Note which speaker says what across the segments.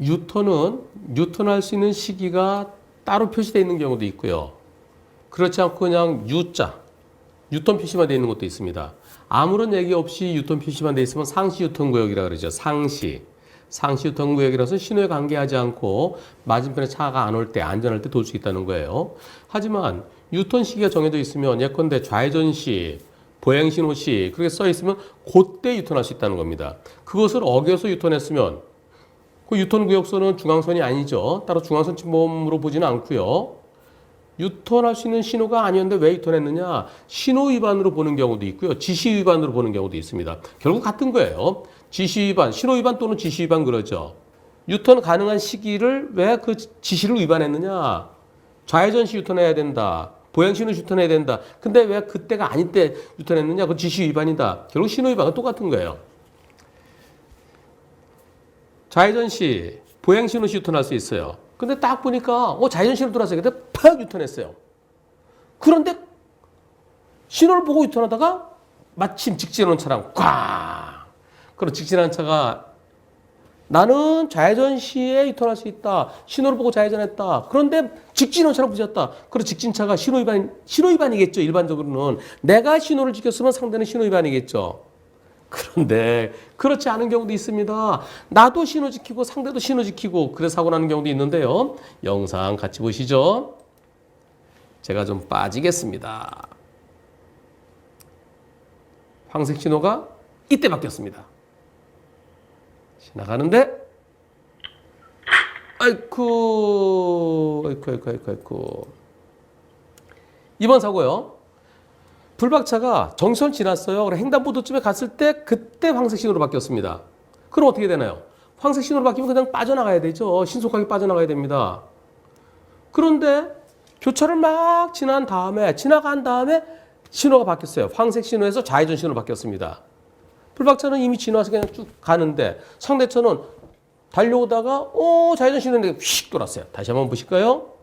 Speaker 1: 유턴할 수 있는 시기가 따로 표시되어 있는 경우도 있고요. 그렇지 않고 그냥 U자, 유턴 표시만 되어 있는 것도 있습니다. 아무런 얘기 없이 유턴 표시만 되어 있으면 상시 유턴 구역이라고 그러죠. 상시 유턴 구역이라서 신호에 관계하지 않고 맞은편에 차가 안 올 때, 안전할 때 돌 수 있다는 거예요. 하지만 유턴 시기가 정해져 있으면 예컨대 좌회전 시, 보행 신호 시 그렇게 써 있으면 그때 유턴할 수 있다는 겁니다. 그것을 어겨서 유턴했으면 그 유턴 구역선은 중앙선이 아니죠. 따로 중앙선 침범으로 보지는 않고요. 유턴할 수 있는 신호가 아니었는데 왜 유턴했느냐? 신호 위반으로 보는 경우도 있고요. 지시 위반으로 보는 경우도 있습니다. 결국 같은 거예요. 지시 위반, 신호 위반 또는 지시 위반 그러죠. 유턴 가능한 시기를 왜 그 지시를 위반했느냐? 좌회전 시 유턴해야 된다. 보행 신호 유턴해야 된다. 근데 왜 그때가 아닐 때 유턴했느냐? 그 지시 위반이다. 결국 신호 위반은 똑같은 거예요. 좌회전 시, 보행 신호 시 유턴할 수 있어요. 근데 딱 보니까 좌회전 신호 들어왔어요. 근데 팍 유턴했어요. 그런데 신호를 보고 유턴하다가 마침 직진하는 차랑 꽝! 그럼 직진하는 차가 나는 좌회전 시에 유턴할 수 있다. 신호를 보고 좌회전했다. 그런데 직진하는 차랑 부딪혔다. 그럼 직진차가 신호 위반이겠죠. 일반적으로는. 내가 신호를 지켰으면 상대는 신호 위반이겠죠. 그런데 그렇지 않은 경우도 있습니다. 나도 신호 지키고 상대도 신호 지키고 그래서 사고 나는 경우도 있는데요. 영상 같이 보시죠. 제가 좀 빠지겠습니다. 황색 신호가 이때 바뀌었습니다. 지나가는데 아이쿠 이번 사고요. 불박차가 정선 지났어요. 그래 횡단보도쯤에 갔을 때 그때 황색 신호로 바뀌었습니다. 그럼 어떻게 되나요? 황색 신호로 바뀌면 그냥 빠져나가야 되죠. 신속하게 빠져나가야 됩니다. 그런데 교차를 막 지나간 다음에 신호가 바뀌었어요. 황색 신호에서 좌회전 신호로 바뀌었습니다. 불박차는 이미 지나서 그냥 쭉 가는데 상대차는 달려오다가 좌회전 신호인데 휙 돌았어요. 다시 한번 보실까요?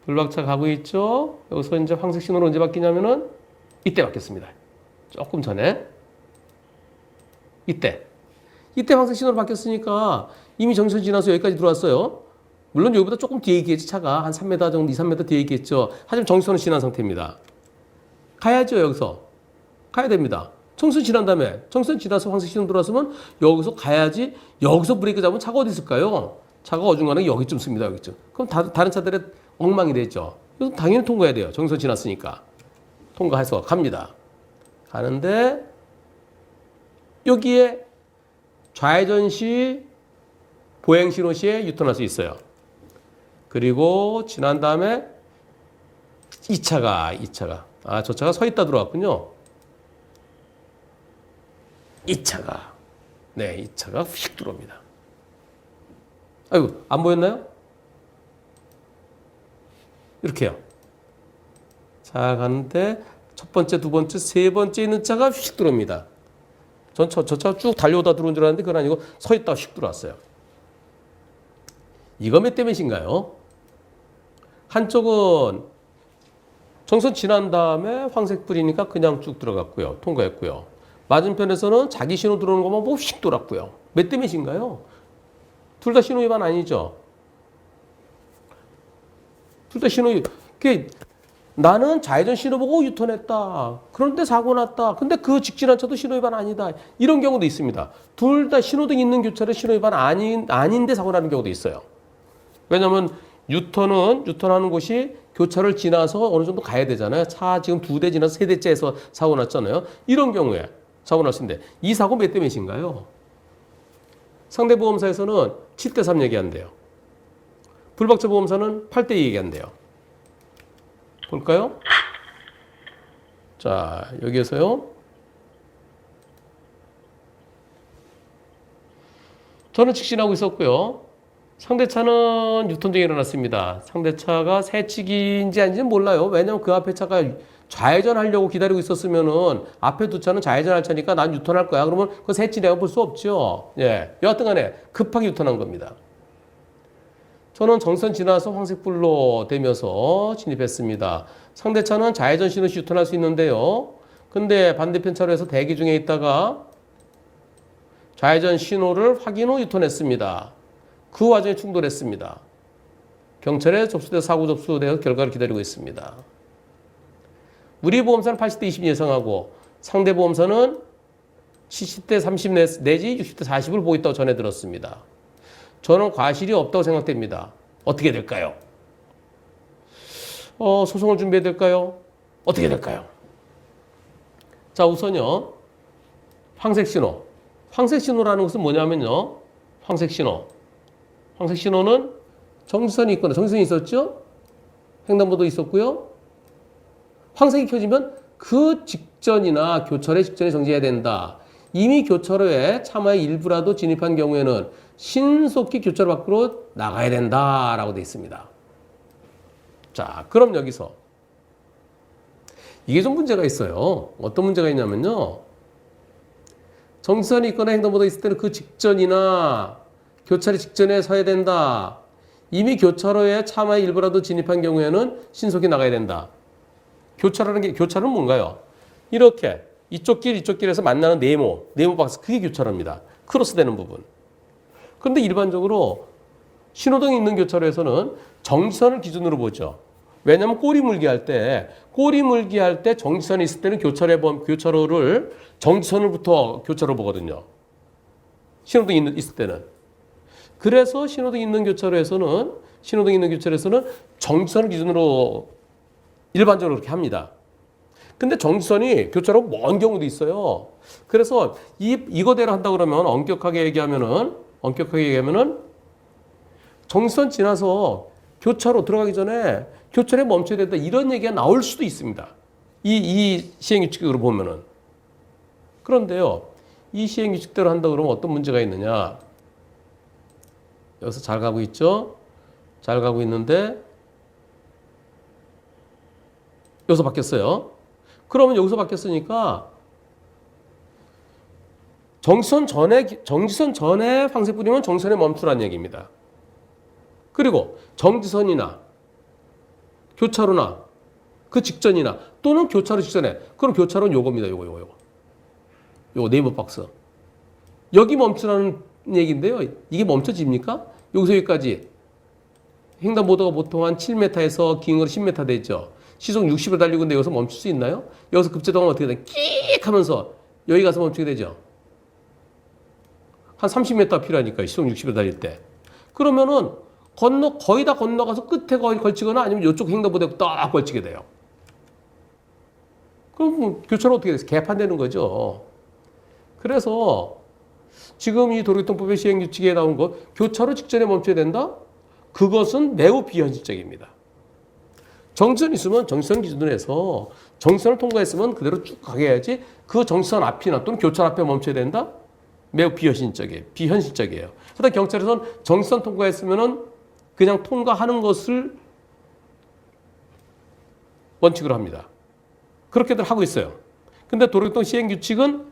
Speaker 1: 불박차 가고 있죠. 여기서 이제 황색 신호로 언제 바뀌냐면은 이때 바뀌었습니다. 조금 전에. 이때 황색 신호로 바뀌었으니까 이미 정선 지나서 여기까지 들어왔어요. 물론 여기보다 조금 뒤에 있겠지. 차가 한 3m 정도, 2, 3m 뒤에 있겠죠. 하지만 정선은 지난 상태입니다. 가야죠. 여기서. 가야 됩니다. 정선 지난 다음에 정선 지나서 황색 신호 들어왔으면 여기서 가야지. 여기서 브레이크 잡으면 차가 어디 있을까요? 차가 어중간하게 여기쯤 씁니다. 여기쯤. 그럼 다른 차들의 엉망이 되죠. 그래서 당연히 통과해야 돼요. 정선 지났으니까. 통과해서 갑니다. 가는데 여기에 좌회전 시, 보행 신호 시에 유턴할 수 있어요. 그리고 지난 다음에 이 차가 저 차가 서 있다 들어왔군요. 이 차가 휙 들어옵니다. 아이고, 안 보였나요? 이렇게요. 자, 가는데 첫 번째, 두 번째, 세 번째 있는 차가 휙 들어옵니다. 저 차가 쭉 달려오다 들어온 줄 알았는데 그건 아니고 서 있다가 휙 들어왔어요. 이거 몇 대 몇인가요? 한쪽은 정선 지난 다음에 황색 불이니까 그냥 쭉 들어갔고요. 통과했고요. 맞은편에서는 자기 신호 들어오는 것만 보고 휙 돌았고요. 몇 대 몇인가요? 둘 다 신호 위반 아니죠? 둘 다 신호 위반. 나는 좌회전 신호 보고 유턴했다. 그런데 사고 났다. 근데 그 직진한 차도 신호 위반 아니다. 이런 경우도 있습니다. 둘 다 신호등 있는 교차로 신호 위반 아닌데 사고 나는 경우도 있어요. 왜냐하면 유턴하는 곳이 교차를 지나서 어느 정도 가야 되잖아요. 차 지금 2대 지나서 3대째에서 사고 났잖아요. 이런 경우에 사고 날 수 있는데 이 사고 몇 대 몇인가요? 상대 보험사에서는 7대 3 얘기한대요. 불박차 보험사는 8대 2 얘기한대요. 볼까요? 자, 여기에서요. 저는 직진하고 있었고요. 상대차는 유턴중에 일어났습니다. 상대차가 새치기인지 아닌지는 몰라요. 왜냐면 그 앞에 차가 좌회전하려고 기다리고 있었으면은 앞에 두 차는 좌회전할 차니까 난 유턴할 거야. 그러면 그 새치기라고 볼 수 없죠. 예. 여하튼 간에 급하게 유턴한 겁니다. 저는 정선 지나서 황색불로 되면서 진입했습니다. 상대차는 좌회전 신호 시 유턴할 수 있는데요. 근데 반대편 차로에서 대기 중에 있다가 좌회전 신호를 확인 후 유턴했습니다. 그 와중에 충돌했습니다. 경찰에 접수돼 사고 접수되어 결과를 기다리고 있습니다. 우리 보험사는 80대 20 예상하고 상대 보험사는 70대 30 내지 60대 40을 보고 있다고 전해 들었습니다. 저는 과실이 없다고 생각됩니다. 어떻게 될까요? 소송을 준비해야 될까요? 어떻게 될까요? 자, 우선요. 황색 신호. 황색 신호라는 것은 뭐냐면요. 황색 신호. 황색 신호는 정지선이 있거나 정지선이 있었죠? 횡단보도 있었고요. 황색이 켜지면 그 직전이나 교차로의 직전에 정지해야 된다. 이미 교차로에 차마의 일부라도 진입한 경우에는 신속히 교차로 밖으로 나가야 된다라고 되어 있습니다. 자, 그럼 여기서 이게 좀 문제가 있어요. 어떤 문제가 있냐면요. 정지선이 있거나 횡단보도 있을 때는 그 직전이나 교차로 직전에 서야 된다. 이미 교차로에 차마의 일부라도 진입한 경우에는 신속히 나가야 된다. 교차로는 뭔가요? 이렇게 이쪽 길에서 만나는 네모 박스, 그게 교차로입니다. 크로스되는 부분. 그런데 일반적으로 신호등이 있는 교차로에서는 정지선을 기준으로 보죠. 왜냐하면 꼬리 물기 할 때 정지선이 있을 때는 교차로를 정지선을부터 교차로 보거든요. 신호등이 있을 때는. 그래서 신호등이 있는 교차로에서는 정지선을 기준으로 일반적으로 그렇게 합니다. 근데 정지선이 교차로 먼 경우도 있어요. 그래서 이거대로 한다 그러면 엄격하게 얘기하면은 정지선 지나서 교차로 들어가기 전에 교차로에 멈춰야 된다, 이런 얘기가 나올 수도 있습니다. 이 시행규칙으로 보면은. 그런데요, 이 시행규칙대로 한다 그러면 어떤 문제가 있느냐? 여기서 잘 가고 있죠? 잘 가고 있는데 여기서 바뀌었어요. 그러면 여기서 바뀌었으니까 정지선 전에 황색 뿌리면 정지선에 멈추라는 얘기입니다. 그리고 정지선이나 교차로나 그 직전이나 또는 교차로 직전에, 그럼 교차로는 요겁니다. 요거 네이버 박스. 여기 멈추라는 얘기인데요. 이게 멈춰집니까? 여기서 여기까지 횡단보도가 보통 한 7m에서 긴 거로 10m 되죠. 시속 60을 달리고 있는데 여기서 멈출 수 있나요? 여기서 급제동하면 어떻게 돼요? 끽 하면서 여기 가서 멈추게 되죠. 한 30m 필요하니까 시속 60을 달릴 때. 그러면은 거의 다 건너가서 끝에 거의 걸치거나 아니면 이쪽 횡단보도에 딱 걸치게 돼요. 그럼 교차로 어떻게 돼서 개판되는 거죠. 그래서 지금 이 도로교통법의 시행규칙에 나온 것, 교차로 직전에 멈춰야 된다? 그것은 매우 비현실적입니다. 정지선 있으면 정지선 기준으로 해서 정지선을 통과했으면 그대로 쭉 가게 해야지, 그 정지선 앞이나 또는 교차로 앞에 멈춰야 된다? 매우 비현실적이에요. 하여튼 경찰에서는 정지선 통과했으면은 그냥 통과하는 것을 원칙으로 합니다. 그렇게들 하고 있어요. 근데 도로교통 시행규칙은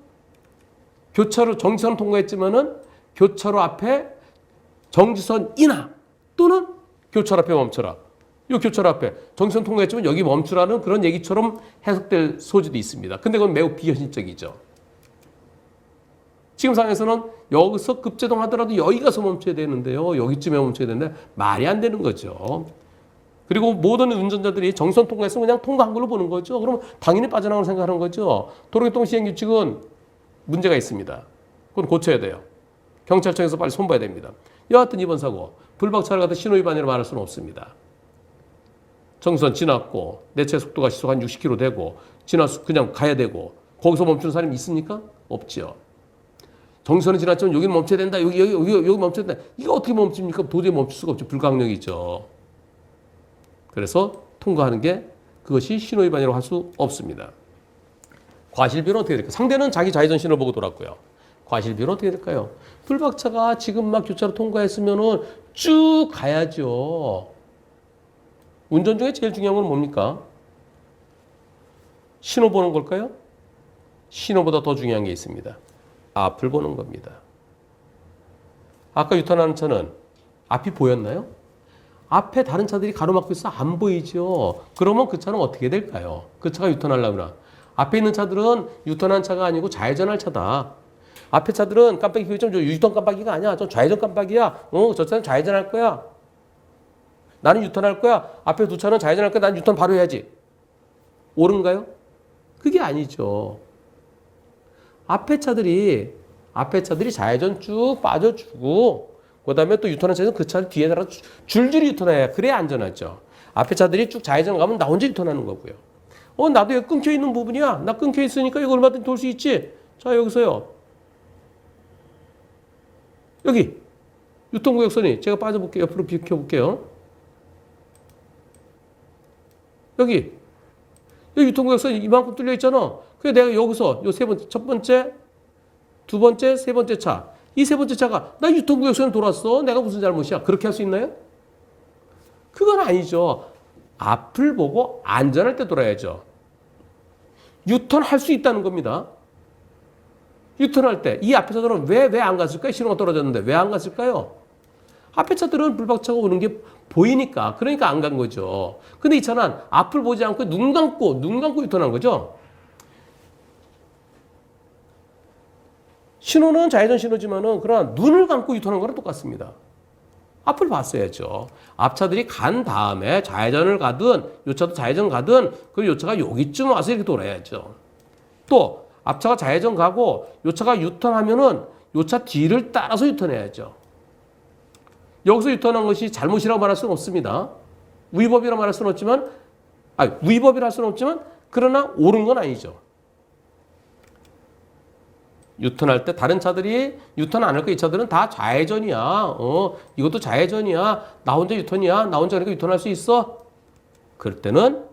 Speaker 1: 정지선을 통과했지만은 교차로 앞에 정지선이나 또는 교차로 앞에 멈춰라. 이 교차로 앞에 정지선 통과했지만 여기 멈추라는 그런 얘기처럼 해석될 소지도 있습니다. 근데 그건 매우 비현실적이죠. 지금 상황에서는 여기서 급제동 하더라도 여기 가서 멈춰야 되는데요. 여기쯤에 멈춰야 되는데 말이 안 되는 거죠. 그리고 모든 운전자들이 정지선 통과했으면 그냥 통과한 걸로 보는 거죠. 그러면 당연히 빠져나가는 생각하는 거죠. 도로교통 시행규칙은 문제가 있습니다. 그건 고쳐야 돼요. 경찰청에서 빨리 손봐야 됩니다. 여하튼 이번 사고, 불박차를 갖다 신호위반이라고 말할 수는 없습니다. 정선 지났고 내 차 속도가 시속 한 60km 되고 지나서 그냥 가야 되고 거기서 멈추는 사람이 있습니까? 없죠. 정선은 지났지만 여기는 멈춰야 된다. 여기 멈춰야 된다. 이거 어떻게 멈춥니까? 도저히 멈출 수가 없죠. 불가항력이죠. 그래서 통과하는 게 그것이 신호위반이라고 할 수 없습니다. 과실비는 어떻게 될까요? 상대는 자기 좌회전 신호를 보고 돌았고요. 과실비는 어떻게 될까요? 불박차가 지금 막 교차로 통과했으면은 쭉 가야죠. 운전 중에 제일 중요한 건 뭡니까? 신호 보는 걸까요? 신호보다 더 중요한 게 있습니다. 앞을 보는 겁니다. 아까 유턴하는 차는 앞이 보였나요? 앞에 다른 차들이 가로막고 있어 안 보이죠. 그러면 그 차는 어떻게 될까요? 그 차가 유턴하려면 앞에 있는 차들은 유턴한 차가 아니고 좌회전할 차다. 앞에 차들은 깜빡이 켜기 좀 유턴 깜빡이가 아니야. 좀 좌회전 깜빡이야. 저 차는 좌회전할 거야. 나는 유턴할 거야. 앞에 두 차는 좌회전할 거야. 난 유턴 바로 해야지. 옳은가요? 그게 아니죠. 앞에 차들이 좌회전 쭉 빠져주고 그다음에 또 유턴한 차에서 그 차를 뒤에 달아 줄줄이 유턴해야 그래야 안전하죠. 앞에 차들이 쭉 좌회전 가면 나 혼자 유턴하는 거고요. 나도 여기 끊겨 있는 부분이야. 나 끊겨 있으니까 이거 얼마든지 돌 수 있지. 자, 여기서요. 여기 유턴구역선이 제가 빠져볼게요. 옆으로 비켜볼게요. 여기 유통구역선이 이만큼 뚫려 있잖아. 그래 내가 여기서 요 세 번째, 첫 번째, 두 번째, 세 번째 차. 이 세 번째 차가 나 유통구역선을 돌았어. 내가 무슨 잘못이야? 그렇게 할 수 있나요? 그건 아니죠. 앞을 보고 안전할 때 돌아야죠. 유턴할 수 있다는 겁니다. 유턴할 때 이 앞에 차들은 왜 안 갔을까요? 신호가 떨어졌는데 왜 안 갔을까요? 앞에 차들은 불박차가 오는 게 보이니까 그러니까 안 간 거죠. 근데 이 차는 앞을 보지 않고 눈 감고 유턴한 거죠. 신호는 좌회전 신호지만은 그러나 눈을 감고 유턴한 거랑 똑같습니다. 앞을 봤어야죠. 앞차들이 간 다음에 좌회전을 가든 요 차도 좌회전 가든 그리고 요 차가 여기쯤 와서 이렇게 돌아야죠. 또 앞차가 좌회전 가고 요 차가 유턴하면은 요 차 뒤를 따라서 유턴해야죠. 여기서 유턴한 것이 잘못이라고 말할 수는 없습니다. 위법이라고 말할 수는 없지만, 위법이라 할 수는 없지만, 그러나 옳은 건 아니죠. 유턴할 때 다른 차들이 유턴 안 할 거 이 차들은 다 좌회전이야. 이것도 좌회전이야. 나 혼자 유턴이야. 나 혼자 그러니까 유턴할 수 있어. 그럴 때는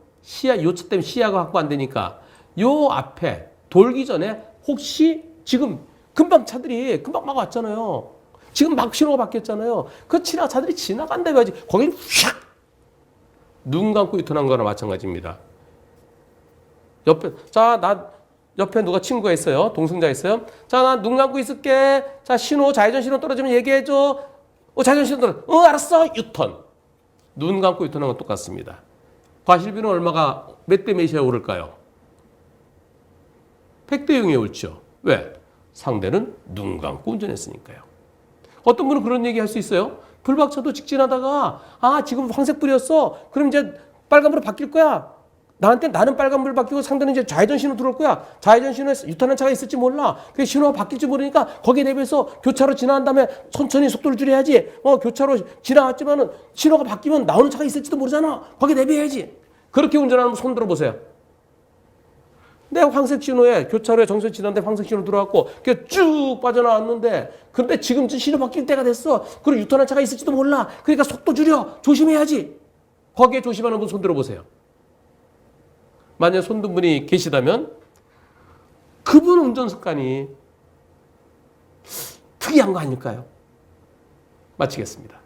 Speaker 1: 요 차 때문에 시야가 확보 안 되니까 요 앞에 돌기 전에 혹시 지금 금방 차들이 금방 막 왔잖아요. 지금 막 신호가 바뀌었잖아요. 그 차들이 지나간다 해야지. 거기는 휙! 눈 감고 유턴한 거나 마찬가지입니다. 옆에 누가 친구가 있어요. 동승자 있어요. 자, 나 눈 감고 있을게. 자, 좌회전 신호 떨어지면 얘기해줘. 좌회전 신호 떨어져. 알았어. 유턴. 눈 감고 유턴한 건 똑같습니다. 과실비는 몇 대 몇이야 오를까요? 100대 0이 옳죠. 왜? 상대는 눈 감고 운전했으니까요. 어떤 분은 그런 얘기 할 수 있어요. 불박차도 직진하다가 지금 황색불이었어. 그럼 이제 빨간불로 바뀔 거야. 나는 빨간불 바뀌고 상대는 이제 좌회전 신호 들어올 거야. 좌회전 신호에 유턴한 차가 있을지 몰라. 그 신호가 바뀔지 모르니까 거기에 대비해서 교차로 지나간 다음에 천천히 속도를 줄여야지. 교차로 지나갔지만은 신호가 바뀌면 나오는 차가 있을지도 모르잖아. 거기에 대비해야지. 그렇게 운전하면 손 들어보세요. 내가 황색 신호에 교차로에 정선 지났는데 황색 신호 들어왔고 그게 쭉 빠져나왔는데 근데 지금 신호 바뀔 때가 됐어. 그리고 유턴한 차가 있을지도 몰라. 그러니까 속도 줄여. 조심해야지. 거기에 조심하는 분 손 들어보세요. 만약에 손든 분이 계시다면 그분 운전 습관이 특이한 거 아닐까요? 마치겠습니다.